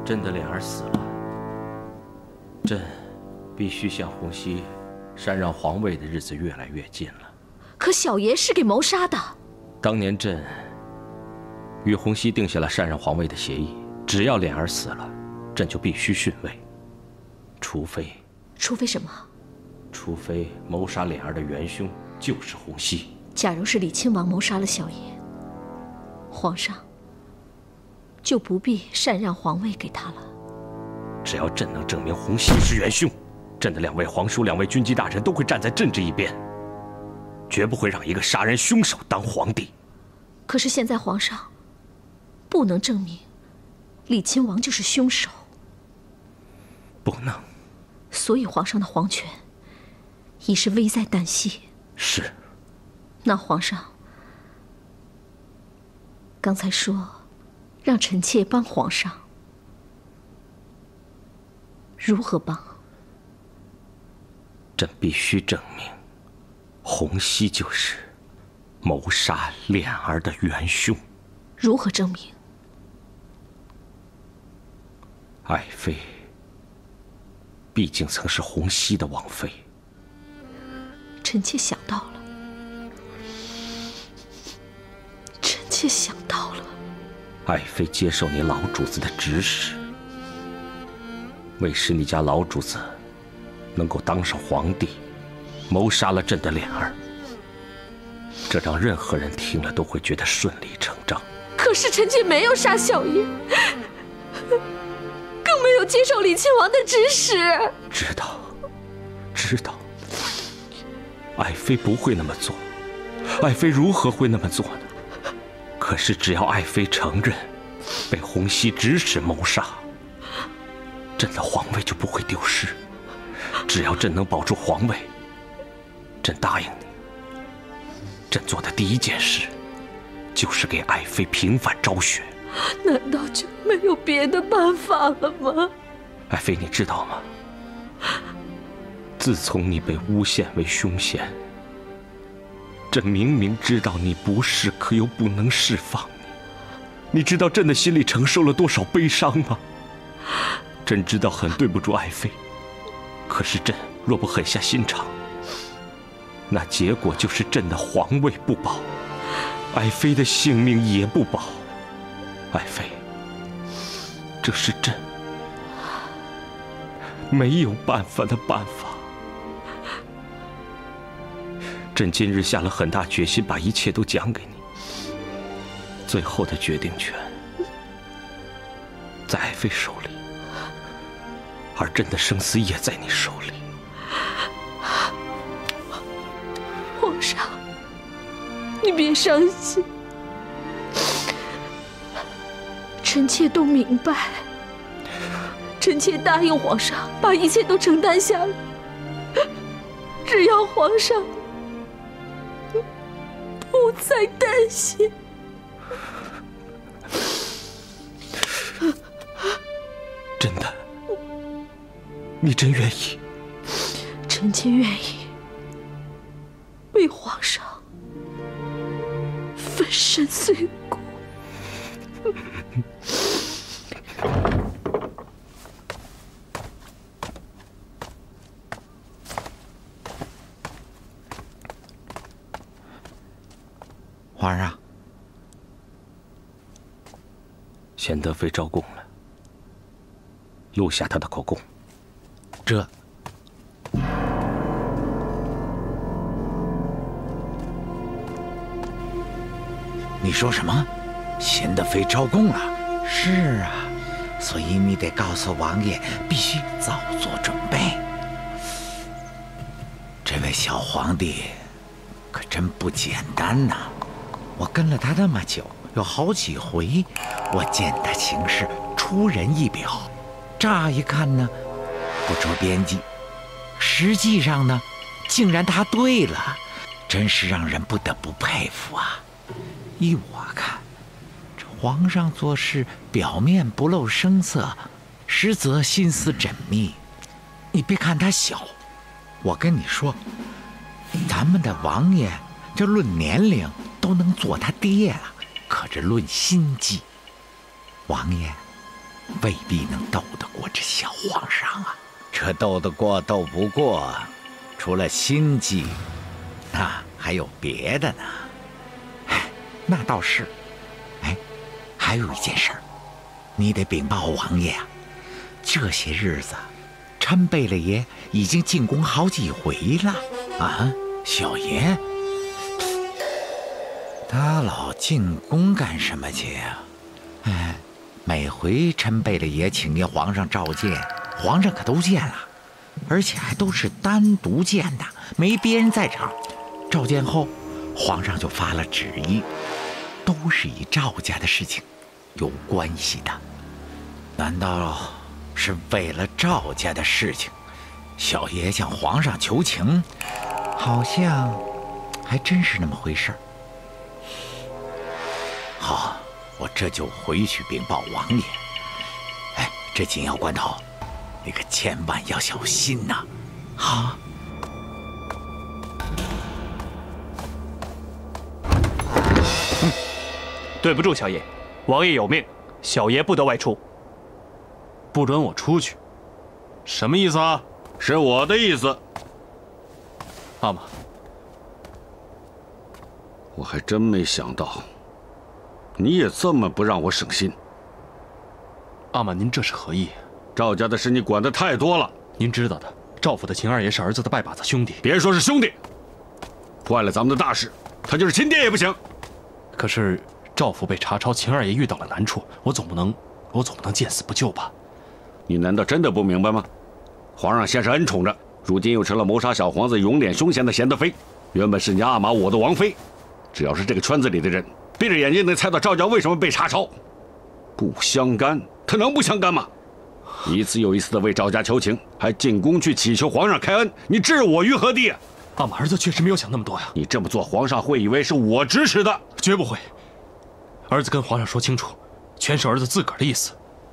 朕的脸儿死了，朕必须向洪熙禅让皇位的日子越来越近了。可小爷是给谋杀的。当年朕与洪熙定下了禅让皇位的协议，只要脸儿死了，朕就必须逊位，除非什么？除非谋杀脸儿的元凶就是洪熙。假如是李亲王谋杀了小爷，皇上就不必禅让皇位给他了。只要朕能证明洪熙是元凶，朕的2位皇叔、2位军机大臣都会站在朕这一边，绝不会让一个杀人凶手当皇帝。可是现在皇上不能证明李亲王就是凶手，不能，所以皇上的皇权已是危在旦夕。是。那皇上刚才说让臣妾帮皇上，如何帮？朕必须证明洪熙就是谋杀脸儿的元凶。如何证明？爱妃毕竟曾是洪熙的王妃。臣妾想到了，臣妾想到了。爱妃接受你老主子的指使，为使你家老主子能够当上皇帝，谋杀了朕的脸儿。这让任何人听了都会觉得顺理成章。可是臣妾没有杀小爷，更没有接受李亲王的指使。知道，知道。爱妃不会那么做，爱妃如何会那么做呢？可是只要爱妃承认被洪熙指使谋杀，朕的皇位就不会丢失。只要朕能保住皇位，朕答应你，朕做的第一件事就是给爱妃平反昭雪。难道就没有别的办法了吗？爱妃，你知道吗？自从你被诬陷为凶嫌，朕明明知道你不是，可又不能释放你。你知道朕的心里承受了多少悲伤吗？朕知道很对不住爱妃，可是朕若不狠下心肠，那结果就是朕的皇位不保，爱妃的性命也不保。爱妃，这是朕没有办法的办法。朕今日下了很大决心，把一切都讲给你。最后的决定权在爱妃手里，而朕的生死也在你手里。皇上，你别伤心，臣妾都明白。臣妾答应皇上，把一切都承担下来。只要皇上不再担心。真的，你真愿意？臣妾愿意为皇上粉身碎骨。皇上，贤德妃招供了，录下他的口供。这你说什么？贤德妃招供了？是啊，所以你得告诉王爷，必须早做准备。这位小皇帝可真不简单呐！我跟了他那么久，有好几回，我见他行事出人意表。乍一看呢，不着边际，实际上呢，竟然他对了，真是让人不得不佩服啊！依我看，这皇上做事表面不露声色，实则心思缜密。你别看他小，我跟你说，咱们的王爷这论年龄都能做他爹了，可这论心计，王爷未必能斗得过这小皇上啊。这斗得过斗不过，除了心计，那还有别的呢。哎，那倒是。哎，还有一件事儿，你得禀报王爷啊。这些日子，陈贝勒爷已经进宫好几回了啊。小爷，他老进宫干什么去呀？哎，每回陈贝勒爷请牒皇上召见，皇上可都见了，而且还都是单独见的，没别人在场。召见后，皇上就发了旨意，都是与赵家的事情有关系的。难道是为了赵家的事情，小爷向皇上求情？好像还真是那么回事儿。好，我这就回去禀报王爷。哎，这紧要关头，你可千万要小心呐！好。对不住，小爷，王爷有命，小爷不得外出。不准我出去，什么意思啊？是我的意思。阿玛，我还真没想到，你也这么不让我省心。阿玛，您这是何意？赵家的事你管得太多了。您知道的，赵府的秦二爷是儿子的拜把子兄弟。别说是兄弟，坏了咱们的大事，他就是亲爹也不行。可是赵府被查抄，秦二爷遇到了难处，我总不能见死不救吧？你难道真的不明白吗？皇上先是恩宠着，如今又成了谋杀小皇子、永脸凶险的贤德妃。原本是你阿玛我的王妃，只要是这个圈子里的人，闭着眼睛能猜到赵家为什么被查抄。不相干，他能不相干吗？一次又一次的为赵家求情，还进宫去祈求皇上开恩，你置我于何地啊？阿玛，儿子确实没有想那么多呀。你这么做，皇上会以为是我指使的。绝不会。儿子跟皇上说清楚，全是儿子自个儿的意思，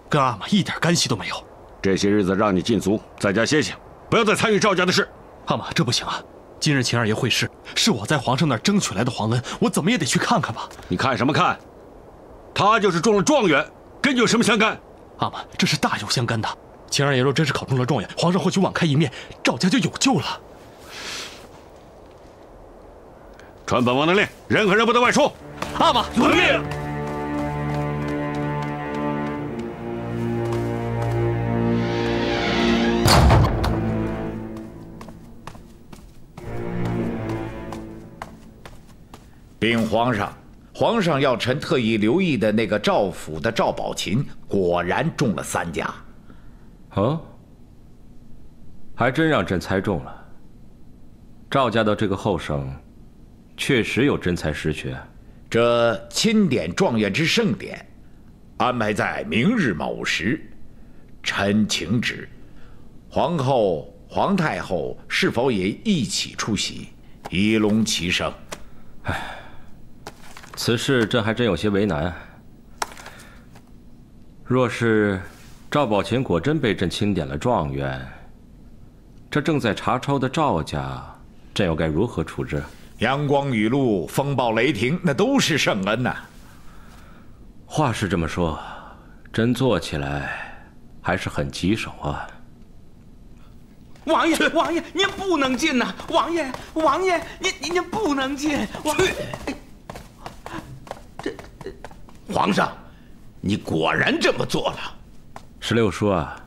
跟阿玛一点干系都没有。这些日子让你禁足，在家歇歇，不要再参与赵家的事。阿玛，这不行啊！今日秦二爷会试，是我在皇上那儿争取来的皇恩，我怎么也得去看看吧。你看什么看？他就是中了状元，跟你有什么相干？阿玛，这是大有相干的。秦二爷若真是考中了状元，皇上或许网开一面，赵家就有救了。传本王的令，任何人不得外出。阿玛，遵命。禀皇上，皇上要臣特意留意的那个赵府的赵宝琴，果然中了3家。哦，还真让朕猜中了。赵家的这个后生，确实有真才实学。这钦点状元之盛典，安排在明日某时。臣请旨，皇后、皇太后是否也一起出席，以隆其声？唉。此事朕还真有些为难。若是赵宝琴果真被朕钦点了状元，这正在查抄的赵家，朕又该如何处置？阳光雨露、风暴雷霆，那都是圣恩呐。话是这么说，真做起来还是很棘手啊。王爷，王爷，您不能进呐！王爷，王爷，您不能进！王爷。皇上，你果然这么做了。石榴叔啊，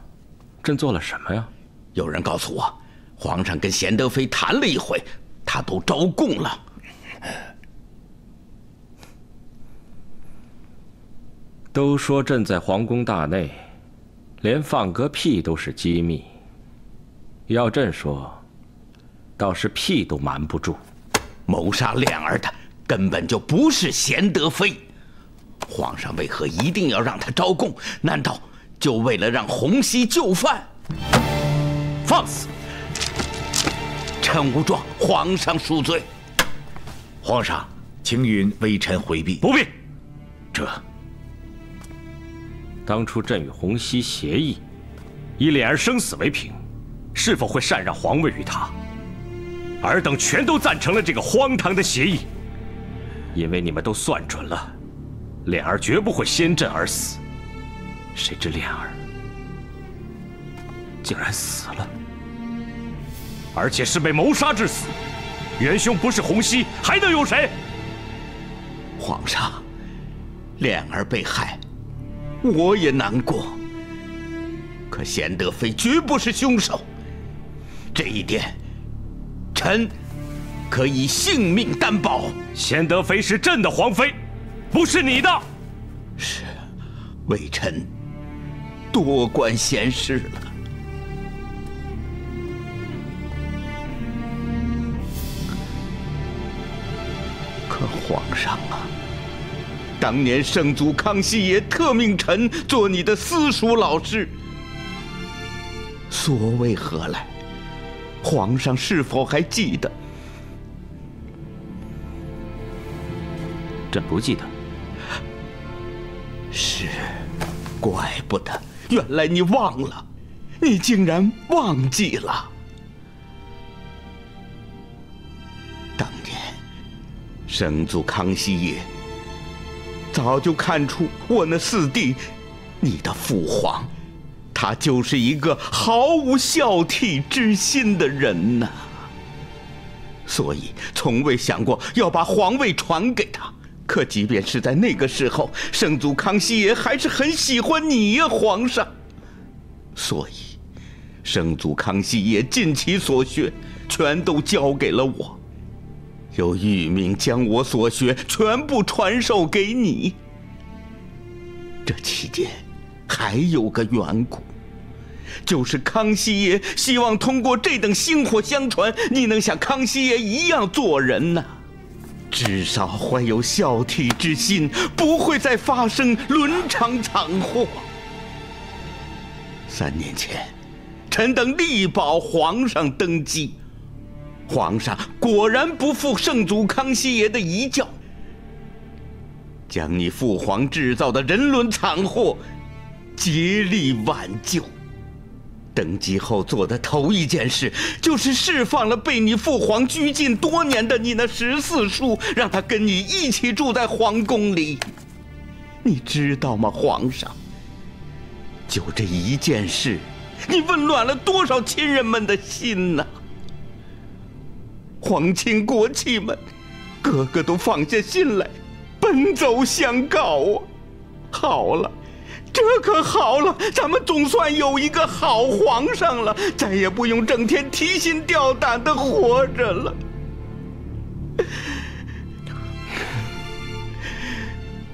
朕做了什么呀？有人告诉我，皇上跟贤德妃谈了一回，他都招供了。都说朕在皇宫大内，连放个屁都是机密。要朕说，倒是屁都瞒不住。谋杀亮儿的根本就不是贤德妃。皇上为何一定要让他招供？难道就为了让洪熙就范？放肆！臣无状，皇上恕罪。皇上，请允微臣回避。不必。这当初朕与洪熙协议，以脸儿生死为凭，是否会禅让皇位于他？尔等全都赞成了这个荒唐的协议，因为你们都算准了。脸儿绝不会先朕而死，谁知莲儿竟然死了，而且是被谋杀致死。元凶不是洪熙，还能有谁？皇上，莲儿被害，我也难过。可贤德妃绝不是凶手，这一点，臣可以性命担保。贤德妃是朕的皇妃，不是你的。是，微臣多管闲事了。可皇上啊，当年圣祖康熙爷特命臣做你的私塾老师，所谓何来？皇上是否还记得？朕不记得。是，怪不得，原来你忘了，你竟然忘记了。当年，圣祖康熙爷早就看出我那四弟，你的父皇，他就是一个毫无孝悌之心的人呐，所以从未想过要把皇位传给他。可即便是在那个时候，圣祖康熙爷还是很喜欢你呀，皇上。所以，圣祖康熙爷尽其所学，全都交给了我，又谕命将我所学全部传授给你。这期间还有个缘故，就是康熙爷希望通过这等薪火相传，你能像康熙爷一样做人呢。至少怀有孝悌之心，不会再发生伦常惨祸。3年前，臣等力保皇上登基，皇上果然不负圣祖康熙爷的遗教，将你父皇制造的人伦惨祸竭力挽救。登基后做的头一件事，就是释放了被你父皇拘禁多年的你那14叔，让他跟你一起住在皇宫里。你知道吗，皇上？就这一件事，你温暖了多少亲人们的心呢？皇亲国戚们，个个都放下心来，奔走相告啊！好了。这可好了，咱们总算有一个好皇上了，再也不用整天提心吊胆的活着了。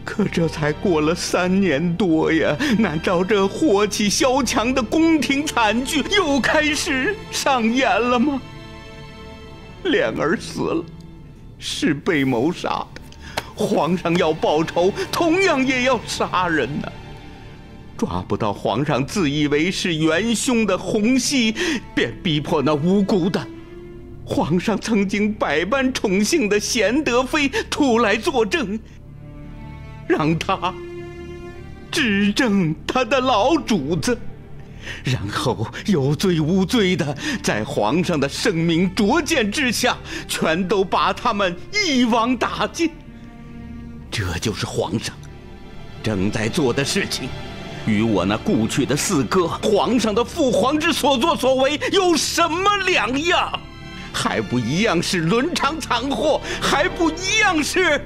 可这才过了3年多呀，难道这火起萧墙的宫廷惨剧又开始上演了吗？莲儿死了，是被谋杀的，皇上要报仇，同样也要杀人呐。抓不到皇上自以为是元凶的洪熙，便逼迫那无辜的皇上曾经百般宠幸的贤德妃出来作证，让他指证他的老主子，然后有罪无罪的在皇上的圣明拙见之下，全都把他们一网打尽。这就是皇上正在做的事情。与我那故去的4哥皇上的父皇之所作所为有什么两样？还不一样是伦常惨祸，还不一样是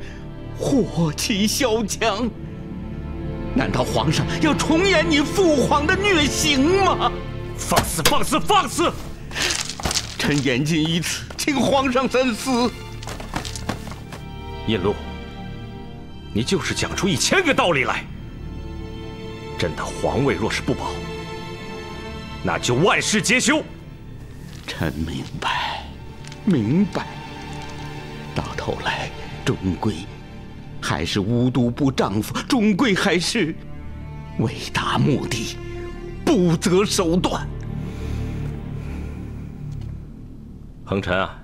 火起萧墙？难道皇上要重演你父皇的虐刑吗？放肆！放肆！放肆！臣言尽于此，请皇上深思。印禄，你就是讲出1000个道理来。朕的皇位若是不保，那就万事皆休。臣明白，明白。到头来，终归还是无毒不丈夫，终归还是为达目的不择手段。恒臣啊，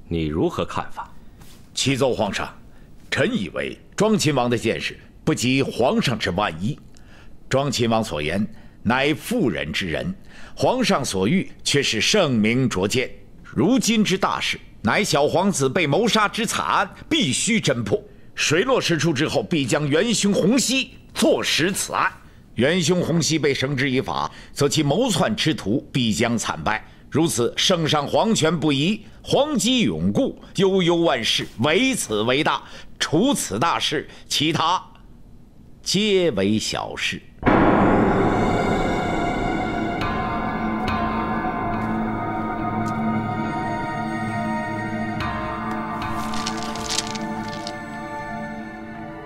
你如何看法？启奏皇上，臣以为庄亲王的见识不及皇上之万一。庄亲王所言乃妇人之仁，皇上所欲却是圣明拙见。如今之大事，乃小皇子被谋杀之惨案，必须侦破。水落石出之后，必将元凶洪熙坐实此案。元凶洪熙被绳之以法，则其谋篡之徒必将惨败。如此，圣上皇权不移，皇基永固，悠悠万世，唯此为大。除此大事，其他皆为小事。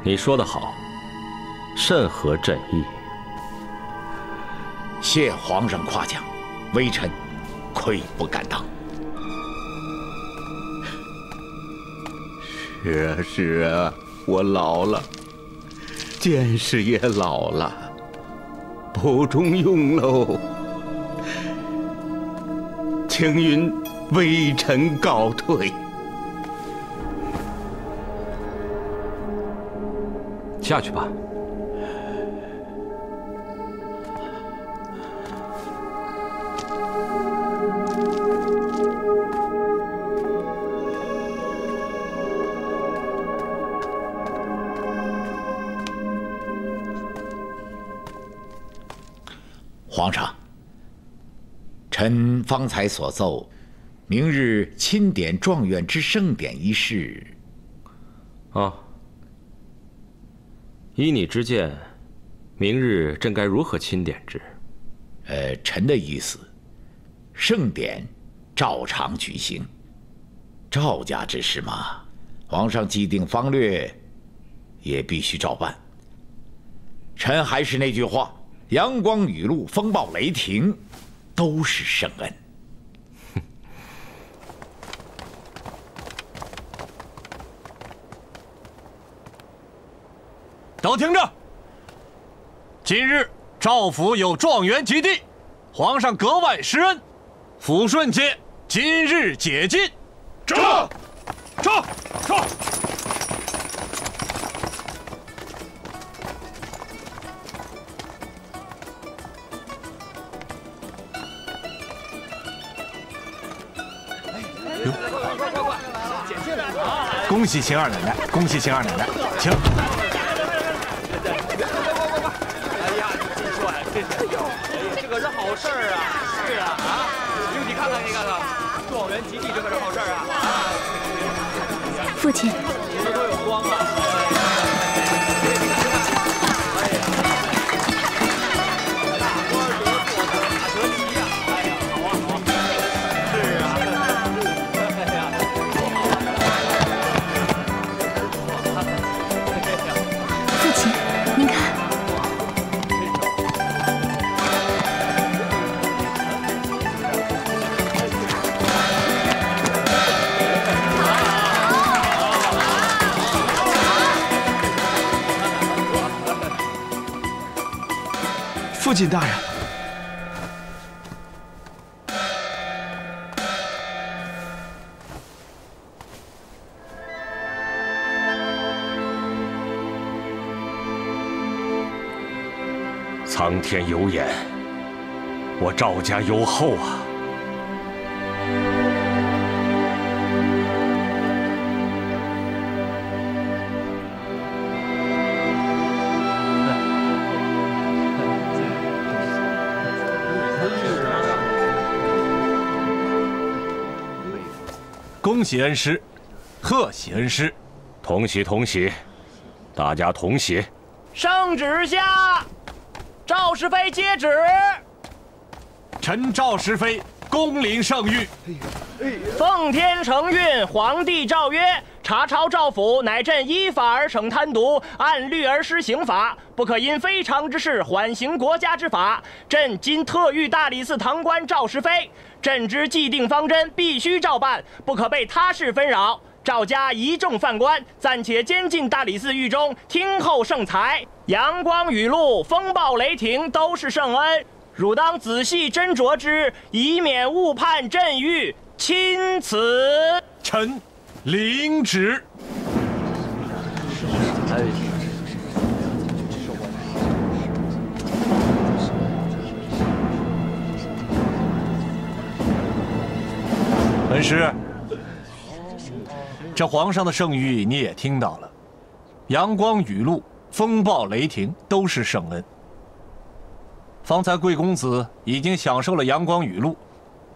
你说得好，甚合朕意。谢皇上夸奖，微臣愧不敢当。是啊，是啊，我老了，见识也老了，不中用喽。请允微臣告退。下去吧。皇上，臣方才所奏，明日钦点状元之盛典一事。啊，依你之见，明日朕该如何钦点之？臣的意思，盛典照常举行。赵家之事嘛，皇上既定方略，也必须照办。臣还是那句话。阳光雨露、风暴雷霆，都是圣恩。都听着！今日赵府有状元及第，皇上格外施恩，抚顺节今日解禁。撤！撤！撤！恭喜秦二奶奶，恭喜秦二奶奶，请。哎呀，你说呀，这是，这可是好事儿啊！是啊，你看看，你看看，状元及第，这可是好事儿啊！父亲，都有光啊！父亲大人，苍天有眼，我赵家有后啊！恭喜恩师，贺喜恩师，同喜同喜，大家同喜。圣旨下，赵氏妃接旨。臣赵氏妃恭领圣谕。奉天承运，皇帝诏曰：查抄赵府，乃朕依法而惩贪渎，按律而施刑罚，不可因非常之事缓刑国家之法。朕今特谕大理寺堂官赵氏妃，朕之既定方针必须照办，不可被他事纷扰。赵家一众犯官暂且监禁大理寺狱中，听候圣裁。阳光雨露、风暴雷霆都是圣恩，汝当仔细斟酌之，以免误判朕谕。钦此。臣领旨。恩师，这皇上的圣谕你也听到了，阳光雨露风暴雷霆都是圣恩。方才贵公子已经享受了阳光雨露，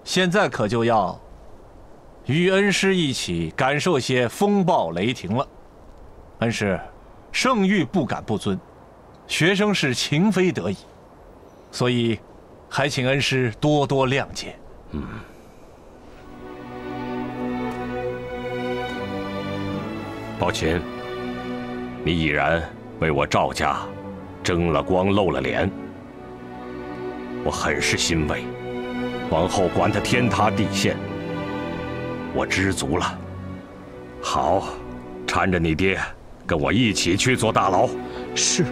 现在可就要与恩师一起感受些风暴雷霆了。恩师，圣谕不敢不遵，学生是情非得已，所以还请恩师多多谅解。宝琴，你已然为我赵家争了光、露了脸，我很是欣慰。往后管他天塌地陷，我知足了。好，搀着你爹，跟我一起去坐大牢。是。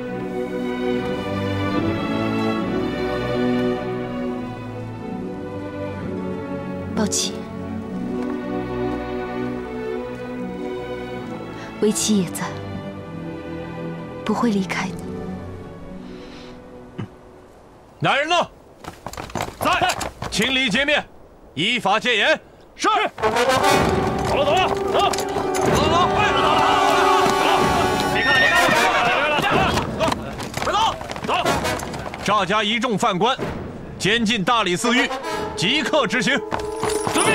宝琪，为妻也在，不会离开你。来人呢？在，清理街面，依法戒严。是。走了，走了，走，走走，快走！别看了，别看了，快走，走！赵家一众犯官，监禁大理寺狱，即刻执行。遵命。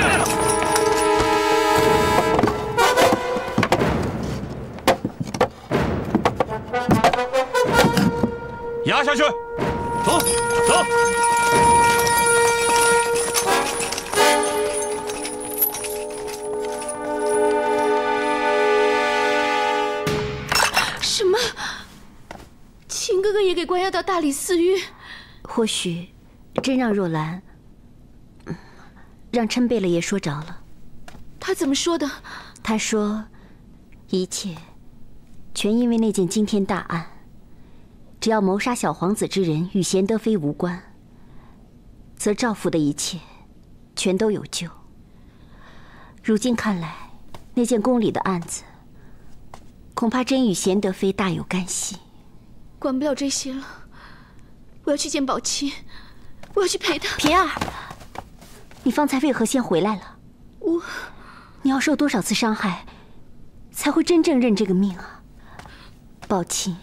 押下去。走，走。什么？秦哥哥也给关押到大理寺狱？或许真让若兰，让琛贝勒爷说着了。他怎么说的？他说，一切全因为那件惊天大案。只要谋杀小皇子之人与贤德妃无关，则赵府的一切全都有救。如今看来，那件宫里的案子，恐怕真与贤德妃大有干系。管不了这些了，我要去见宝琪，我要去陪她。平儿，你方才为何先回来了？你要受多少次伤害，才会真正认这个命啊？宝琴，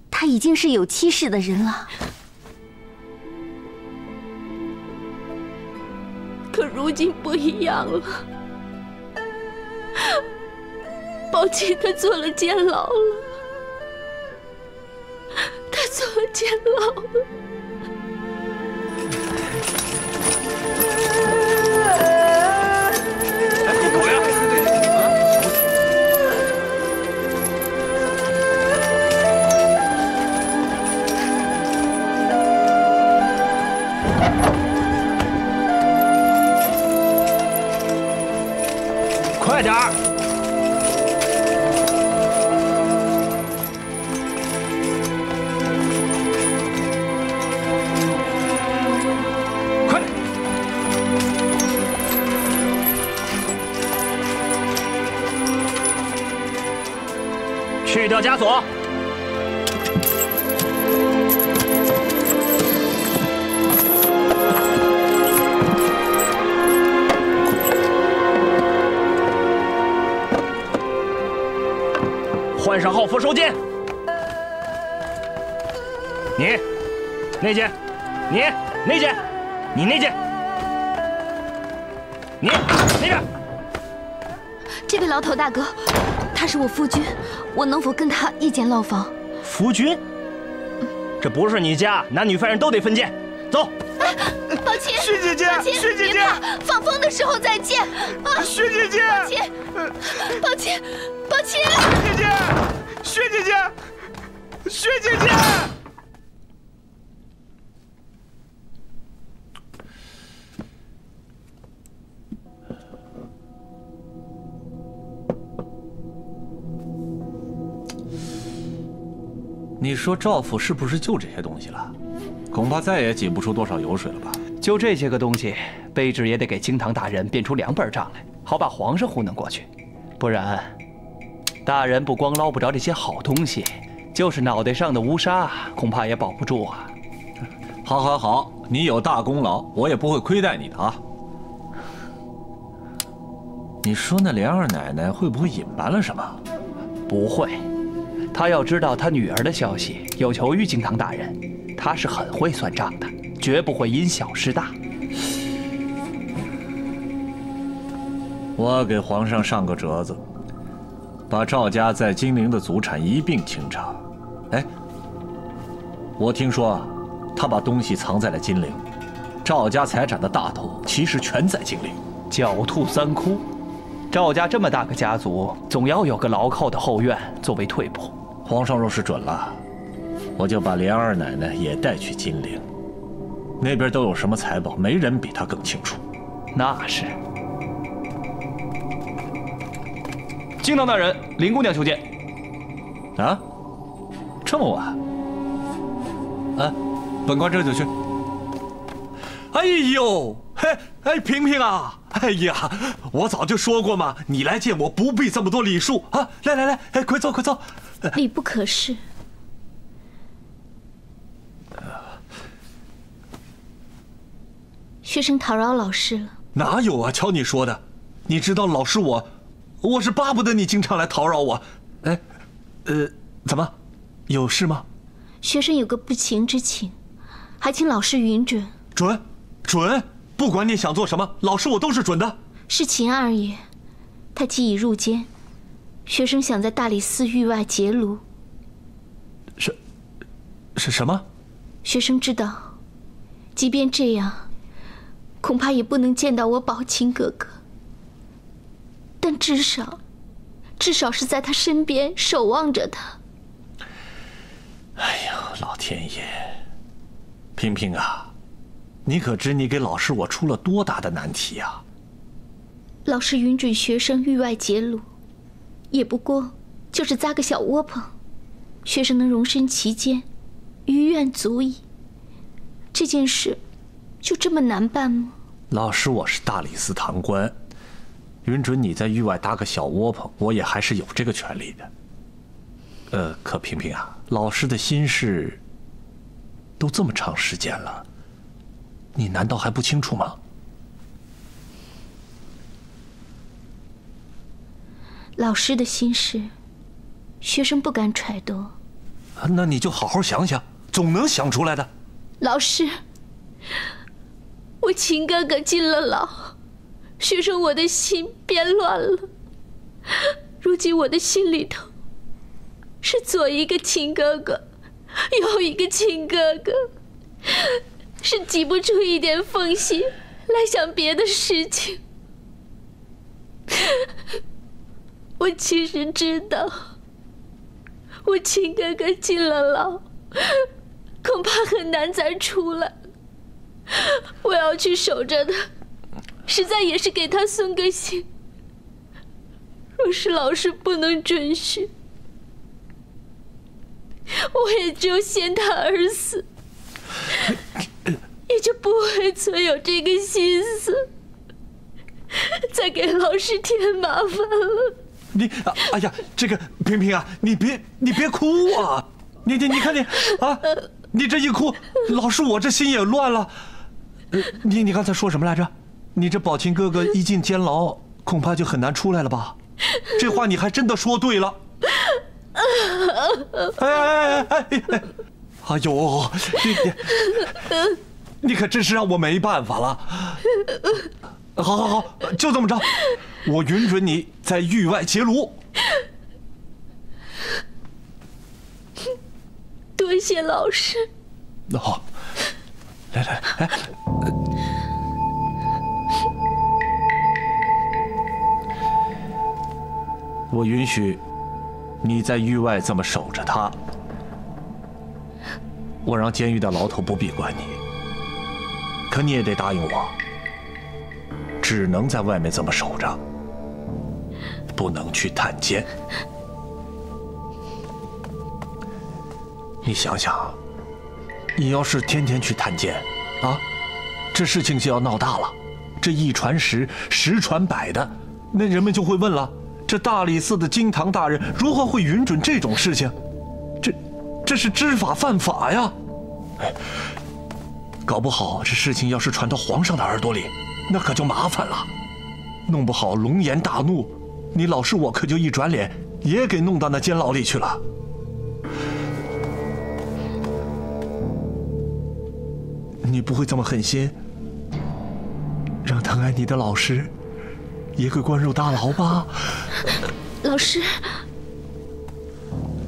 他已经是有妻室的人了。可如今不一样了，宝琪她坐了监牢了，她坐了监牢了。快点儿！快！去掉枷锁。换上号服收监。你，那件；你那件；你那件；你那边。这位牢头大哥，他是我夫君，我能否跟他一间牢房？夫君？这不是你家，男女犯人都得分监。走。宝琴，薛姐姐，薛姐姐，放风的时候再见。薛姐姐，宝琴，宝琴，薛姐姐，薛姐姐，薛姐姐。你说赵府是不是就这些东西了？恐怕再也挤不出多少油水了吧？就这些个东西，卑职也得给清堂大人编出2本账来，好把皇上糊弄过去。不然，大人不光捞不着这些好东西，就是脑袋上的乌纱，恐怕也保不住啊。好，好，好，你有大功劳，我也不会亏待你的啊。你说那莲二奶奶会不会隐瞒了什么？不会，他要知道他女儿的消息，有求于惊堂大人。他是很会算账的，绝不会因小失大。我给皇上上个折子，把赵家在金陵的祖产一并清查。哎，我听说啊，他把东西藏在了金陵，赵家财产的大头其实全在金陵。狡兔三窟，赵家这么大个家族，总要有个牢靠的后院作为退步。皇上若是准了，我就把连二奶奶也带去金陵，那边都有什么财宝，没人比他更清楚。那是。惊堂大人，林姑娘求见。啊，这么晚？啊，本官这就去。哎呦，嘿，哎，萍萍啊，哎呀，我早就说过嘛，你来见我不必这么多礼数啊！来来来，哎，快坐快坐。礼不可视。学生讨扰老师了。哪有啊？瞧你说的，你知道老师我是巴不得你经常来讨扰我。哎，怎么，有事吗？学生有个不情之请，还请老师允准。准，不管你想做什么，老师我都是准的。是秦二爷，他既已入监，学生想在大理寺狱外结庐。是什么？学生知道，即便这样，恐怕也不能见到我宝清哥哥。但至少是在他身边守望着他。哎呀，老天爷！萍萍啊，你可知你给老师我出了多大的难题呀？老师允准学生狱外结庐，也不过就是扎个小窝棚，学生能容身其间，于愿足矣。这件事就这么难办吗？老师我是大理寺堂官，允准你在狱外搭个小窝棚，我也还是有这个权利的。可萍萍啊，老师的心事都这么长时间了，你难道还不清楚吗？老师的心事，学生不敢揣度。那你就好好想想，总能想出来的。老师，我秦哥哥进了牢，学生我的心变乱了。如今我的心里头是左一个秦哥哥，右一个秦哥哥，是挤不出一点缝隙来想别的事情。我其实知道，我秦哥哥进了牢，恐怕很难再出来。我要去守着他，实在也是给他送个信。若是老师不能准许，我也只有陷他而死，也就不会存有这个心思，再给老师添麻烦了。哎呀，这个萍萍啊，你别哭啊！你看你啊，你这一哭，老师我这心也乱了。你刚才说什么来着？你这宝琴哥哥一进监牢，恐怕就很难出来了吧？这话你还真的说对了。哎呦，你可真是让我没办法了。好，就这么着，我允准你在狱外结庐。多谢老师。好，来，哎，我允许你在狱外这么守着他，我让监狱的牢头不必管你，可你也得答应我。只能在外面这么守着，不能去探监。你想想，你要是天天去探监，啊，这事情就要闹大了。这一传十，十传百的，那人们就会问了：这大理寺的惊堂大人如何会允准这种事情？这是知法犯法呀！哎，搞不好这事情要是传到皇上的耳朵里，那可就麻烦了，弄不好龙颜大怒，你老师我可就一转脸也给弄到那监牢里去了。你不会这么狠心，让疼爱你的老师也给关入大牢吧？老师，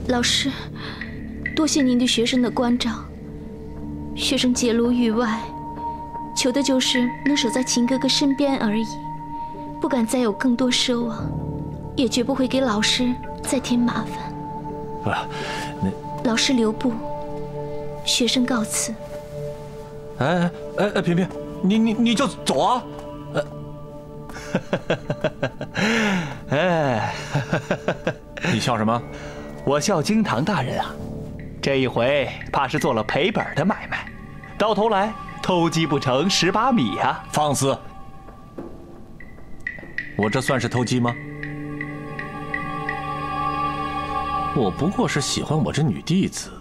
老师，多谢您对学生的关照。学生解撸狱外，求的就是能守在秦哥哥身边而已，不敢再有更多奢望，也绝不会给老师再添麻烦。不是，老师留步，学生告辞。哎，萍萍，你就走啊？哎，你笑什么？我笑惊堂大人啊，这一回怕是做了赔本的买卖，到头来偷鸡不成蚀把米呀！放肆！我这算是偷鸡吗？我不过是喜欢我这女弟子，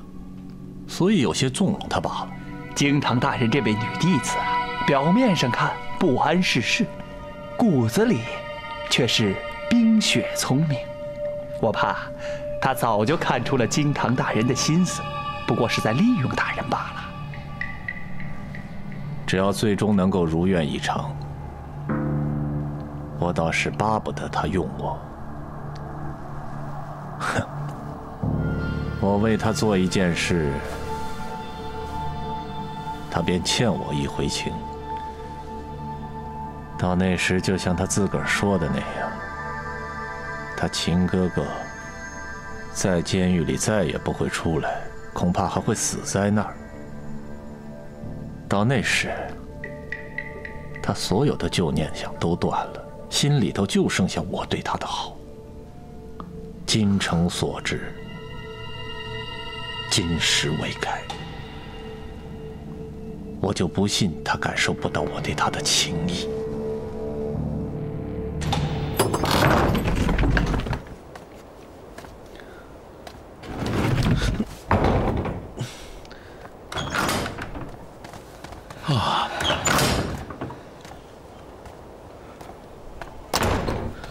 所以有些纵容她罢了。惊堂大人这位女弟子啊，表面上看不谙世事，骨子里却是冰雪聪明。我怕她早就看出了惊堂大人的心思，不过是在利用大人罢了。只要最终能够如愿以偿，我倒是巴不得她用我。哼，我为她做一件事，她便欠我一回情。到那时，就像她自个儿说的那样，她秦哥哥在监狱里再也不会出来，恐怕还会死在那儿。到那时，他所有的旧念想都断了，心里头就剩下我对他的好。今诚所至，今时未改，我就不信他感受不到我对他的情谊。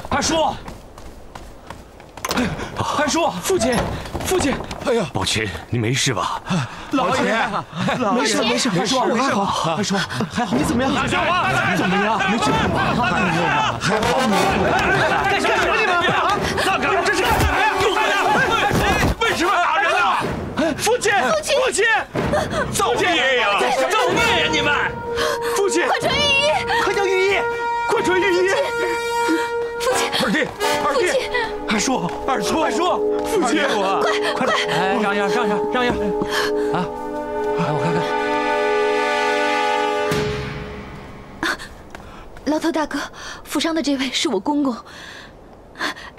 韩叔，韩叔，父亲，父亲，哎呀，宝琴，你没事吧？老爷，没事没事，韩叔，我还好，韩叔还好，你怎么样？小华，怎么样？没事吧？还好你。干什么你们？大哥，这是干什么呀？为什么打人啊？父亲，父亲，造孽呀！造孽呀！你们，父亲，快传御医！快叫御医！快传御医！父亲，二弟，二弟，二叔，二叔，二叔，父亲，快快！哎，让一让，让一让，让一让！啊，来，我看看。牢头大哥，府上的这位是我公公，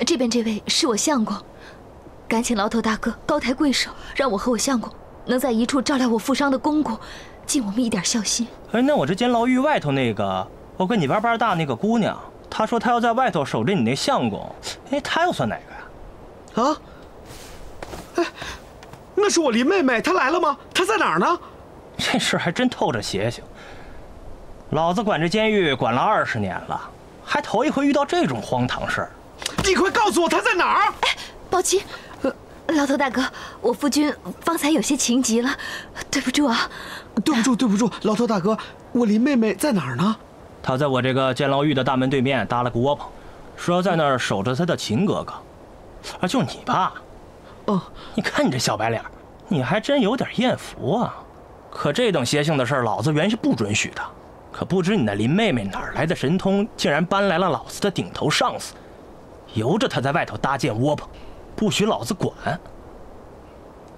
这边这位是我相公。赶请牢头大哥高抬贵手，让我和我相公能在一处照料我负伤的公公，尽我们一点孝心。哎，那我这监牢狱外头那个，我跟你边边大那个姑娘，她说她要在外头守着你那相公，哎，她又算哪个呀？啊？哎，那是我林妹妹，她来了吗？她在哪儿呢？这事还真透着邪性。老子管这监狱管了20年了，还头一回遇到这种荒唐事儿。你快告诉我她在哪儿！哎，宝琴，牢头大哥，我夫君方才有些情急了，对不住啊。对不住，对不住，牢头大哥，我林妹妹在哪儿呢？她在我这个监牢狱的大门对面搭了个窝棚，说要在那儿守着她的秦哥哥。啊，就你吧。哦，你看你这小白脸，你还真有点艳福啊。可这等邪性的事儿，老子原是不准许的。可不知你那林妹妹哪儿来的神通，竟然搬来了老子的顶头上司，由着她在外头搭建窝棚，不许老子管。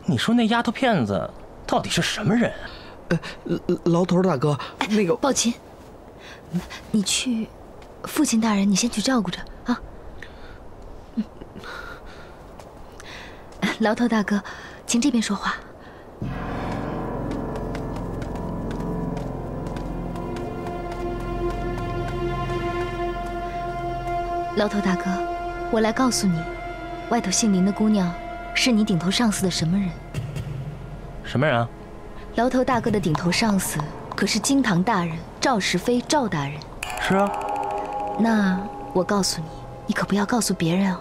你说那丫头片子到底是什么人啊？牢头大哥，那个宝琴，你去，父亲大人，你先去照顾着啊。牢头大哥，请这边说话。牢头大哥，我来告诉你，外头姓林的姑娘是你顶头上司的什么人？什么人啊？牢头大哥的顶头上司可是惊堂大人赵石飞赵大人。是啊。那我告诉你，你可不要告诉别人哦。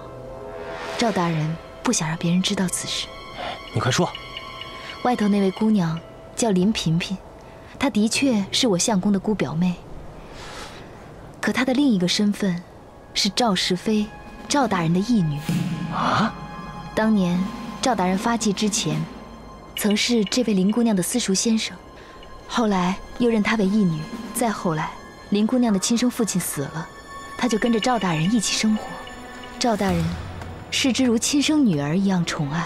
赵大人不想让别人知道此事。你快说。外头那位姑娘叫林萍萍，她的确是我相公的姑表妹，可她的另一个身份是赵石妃，赵大人的义女。啊！当年赵大人发迹之前，曾是这位林姑娘的私塾先生，后来又认她为义女。再后来，林姑娘的亲生父亲死了，她就跟着赵大人一起生活。赵大人视之如亲生女儿一样宠爱。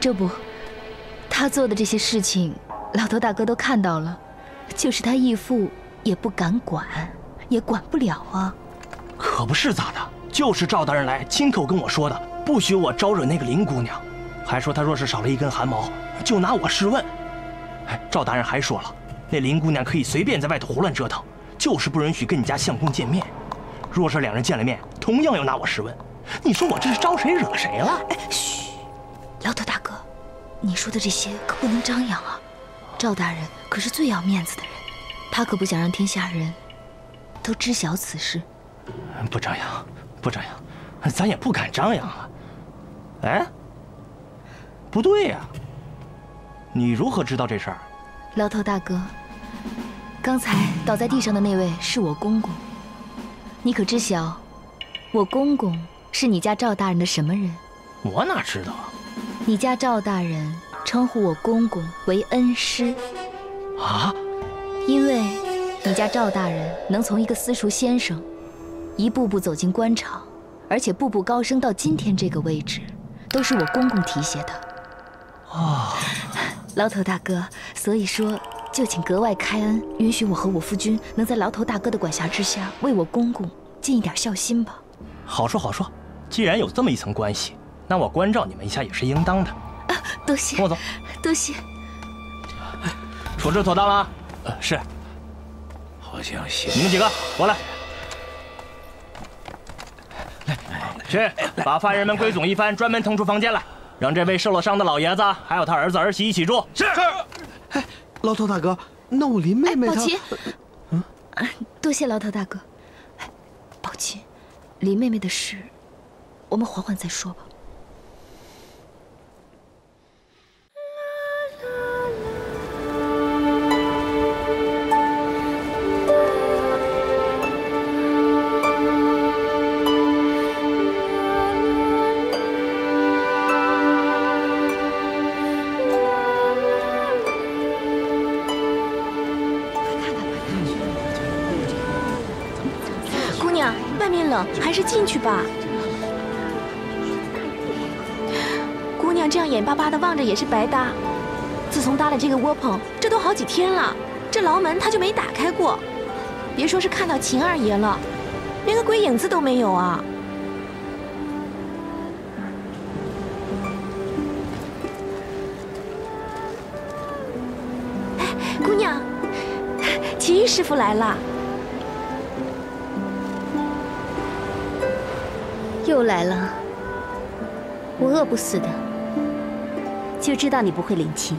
这不，她做的这些事情，老头大哥都看到了，就是他义父也不敢管，也管不了啊。可不是咋的，就是赵大人来亲口跟我说的，不许我招惹那个林姑娘，还说她若是少了一根汗毛，就拿我试问。哎，赵大人还说了，那林姑娘可以随便在外头胡乱折腾，就是不允许跟你家相公见面。若是两人见了面，同样要拿我试问。你说我这是招谁惹谁了？哎，嘘，老头大哥，你说的这些可不能张扬啊。赵大人可是最要面子的人，他可不想让天下人都知晓此事。不张扬，不张扬，咱也不敢张扬了。哎，不对呀，你如何知道这事儿？老头大哥，刚才倒在地上的那位是我公公，你可知晓，我公公是你家赵大人的什么人？我哪知道啊？你家赵大人称呼我公公为恩师。啊？因为你家赵大人能从一个私塾先生，一步步走进官场，而且步步高升到今天这个位置，都是我公公提携的。哦，老头大哥，所以说就请格外开恩，允许我和我夫君能在牢头大哥的管辖之下，为我公公尽一点孝心吧。好说好说，既然有这么一层关系，那我关照你们一下也是应当的。多谢，跟我走。多谢。处置妥当了啊？是。好像行。你们几个过来。去，把犯人们归总一番，专门腾出房间来，让这位受了伤的老爷子还有他儿子儿媳一起住。是。哎，老头大哥，那我林妹妹她……宝琴，多谢老头大哥。哎，宝琴，林妹妹的事，我们缓缓再说吧。外面冷，还是进去吧。姑娘这样眼巴巴的望着也是白搭。自从搭了这个窝棚，这都好几天了，这牢门她就没打开过。别说是看到秦二爷了，连个鬼影子都没有啊。哎，姑娘，秦师傅来了。又来了，我饿不死的，就知道你不会领情。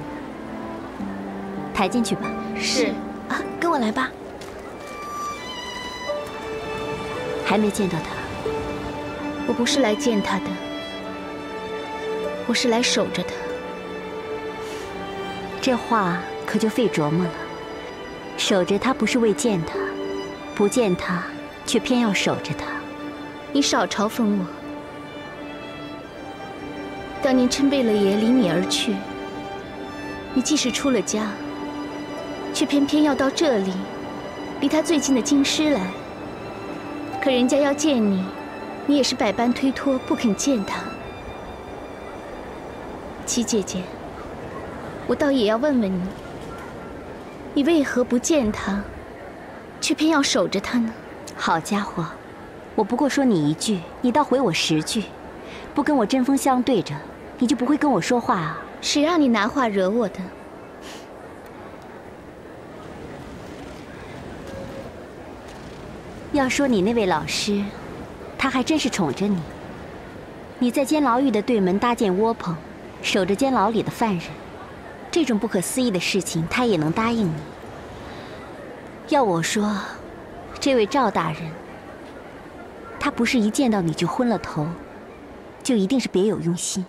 抬进去吧。是啊，跟我来吧。还没见到他。我不是来见他的，我是来守着他。这话可就费琢磨了。守着他不是为见他，不见他却偏要守着他。你少嘲讽我。当年陈贝勒爷离你而去，你即使出了家，却偏偏要到这里，离他最近的京师来。可人家要见你，你也是百般推脱，不肯见他。七姐姐，我倒也要问问你，你为何不见他，却偏要守着他呢？好家伙！我不过说你一句，你倒回我10句，不跟我针锋相对着，你就不会跟我说话啊？谁让你拿话惹我的？要说你那位老师，他还真是宠着你。你在监牢狱的对门搭建窝棚，守着监牢里的犯人，这种不可思议的事情，他也能答应你。要我说，这位赵大人，他不是一见到你就昏了头，就一定是别有用心。